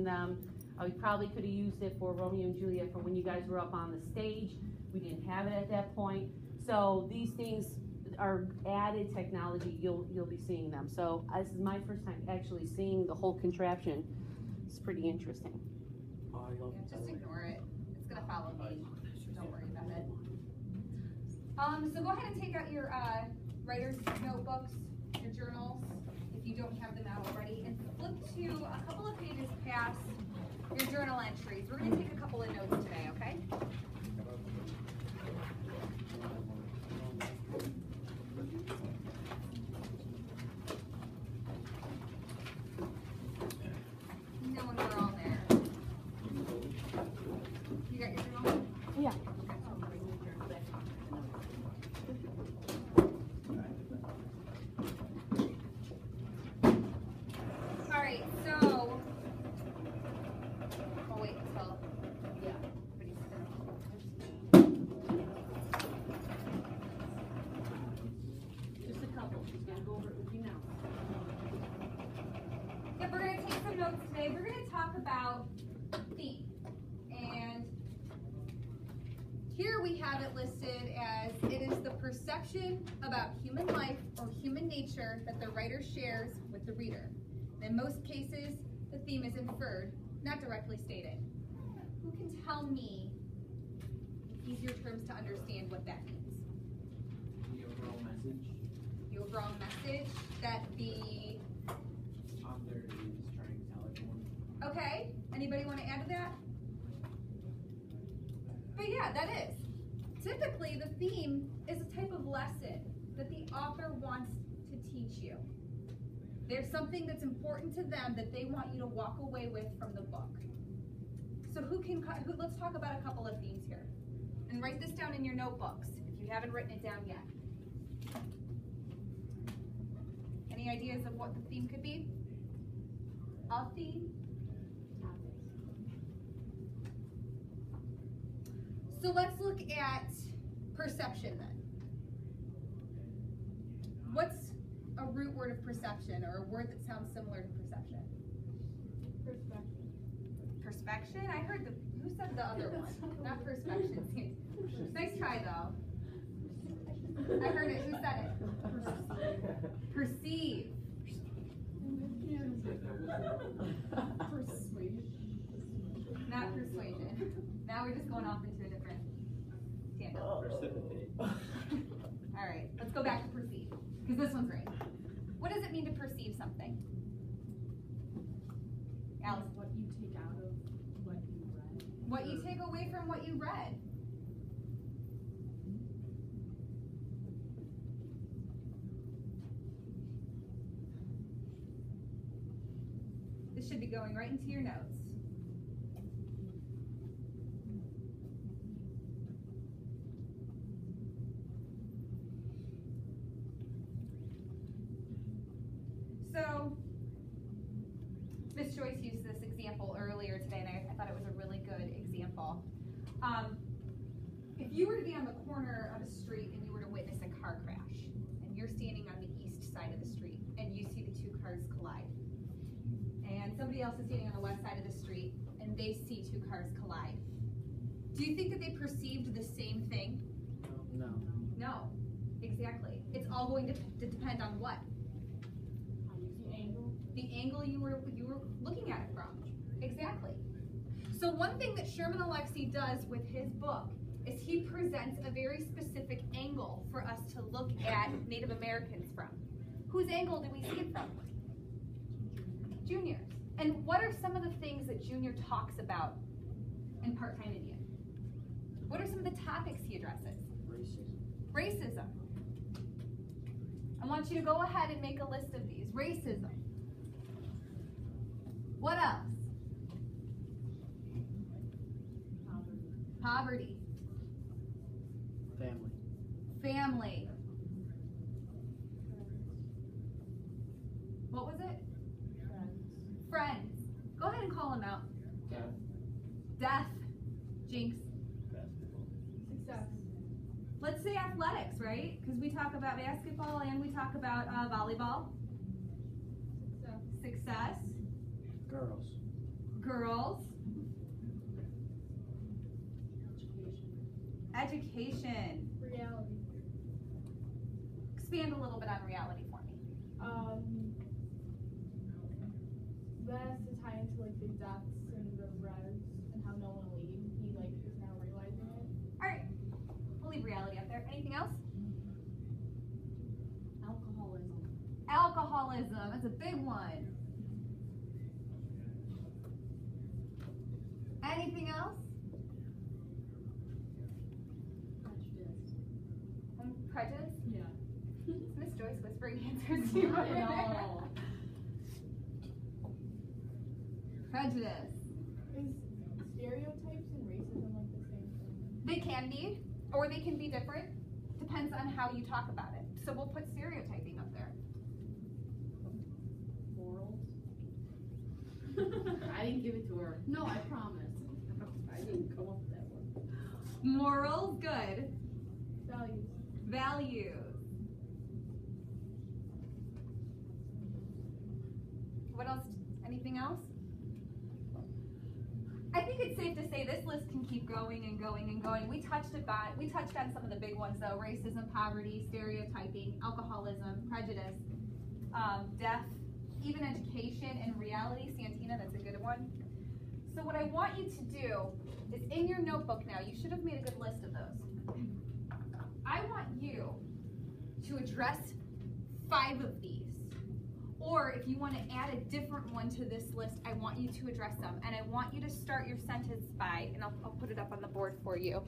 them. We probably could have used it for Romeo and Juliet for when you guys were up on the stage. We didn't have it at that point. So these things are added technology. You'll be seeing them. So this is my first time actually seeing the whole contraption. It's pretty interesting. Just ignore it. It's gonna follow me. Don't worry about it. So go ahead and take out your writer's notebooks, your journals, if you don't have them out already, and flip to a couple of pages past your journal entries. We're gonna take a couple of notes today, okay? Knowing we're all there. You got your journal? Yeah. All right, so I'll wait until everybody's Just a couple. She's gonna go over it with you now. Yep, we're going to take some notes today. We're going to talk about theme. And here we have it listed as it is the perception about human life or human nature that the writer shares with the reader. In most cases, the theme is inferred, not directly stated. Who can tell me easier terms to understand what that means? The overall message. The overall message that the Author is trying to tell everyone. Okay, anybody want to add to that? But yeah, that is. Typically, the theme is a type of lesson that the author wants to teach you. There's something that's important to them that they want you to walk away with from the book. So let's talk about a couple of themes here. And write this down in your notebooks if you haven't written it down yet. Any ideas of what the theme could be? A theme? So let's look at perception then. What's a root word of perception, or a word that sounds similar to perception? Perspection. Perspection? I heard who said the other one? Not perspection. Nice try though. I heard it. Who said it? Perceive. Persuasion. Not persuasion. Now we're just going off into a different tangent. Precipitate. All right, let's go back to perceive, because this one's right. What does it mean to perceive something? Alice? What you take out of what you read. What you take away from what you read. This should be going right into your notes. So, Miss Joyce used this example earlier today, and I thought it was a really good example. If you were to be on the corner of a street and you were to witness a car crash, and you're standing on the east side of the street, and you see the two cars collide, and somebody else is standing on the west side of the street, and they see two cars collide, do you think that they perceived the same thing? No. No, exactly. It's all going to depend on what? The angle. The angle you were looking at it from. Exactly. So one thing that Sherman Alexie does with his book is he presents a very specific angle for us to look at Native Americans from. Whose angle do we see it from? Junior's. And what are some of the things that Junior talks about in Part-Time Indian? What are some of the topics he addresses? Racism. I want you to go ahead and make a list of these. Racism. What else? Poverty. Family. Family. What was it? Friends. Go ahead and call them out. Death. Jinx. Success. Let's say athletics, right? Because we talk about basketball and we talk about volleyball. Success. Girls. Girls. Education. Reality. Expand a little bit on reality for me. That has to tie into like the deaths and the res and how no one will leave. He like is now realizing it. Alright. We'll leave reality up there. Anything else? Alcoholism. Alcoholism. That's a big one. Anything else? Prejudice? Yeah. It's Miss Joyce whispering answers to you. No. Prejudice. Is stereotypes and racism like the same thing? They can be, or they can be different. Depends on how you talk about it. So we'll put stereotyping up there. Morals. I didn't give it to her. No, I promise. I didn't come up with that one. Morals, good. Values. Values. What else? Anything else? I think it's safe to say this list can keep going and going and going. We touched on some of the big ones though: racism, poverty, stereotyping, alcoholism, prejudice, death, even education and reality. Santina, that's a good one. So what I want you to do is in your notebook now, you should have made a good list of those. I want you to address 5 of these. Or if you want to add a different one to this list, I want you to address them. And I want you to start your sentence by, and I'll put it up on the board for you.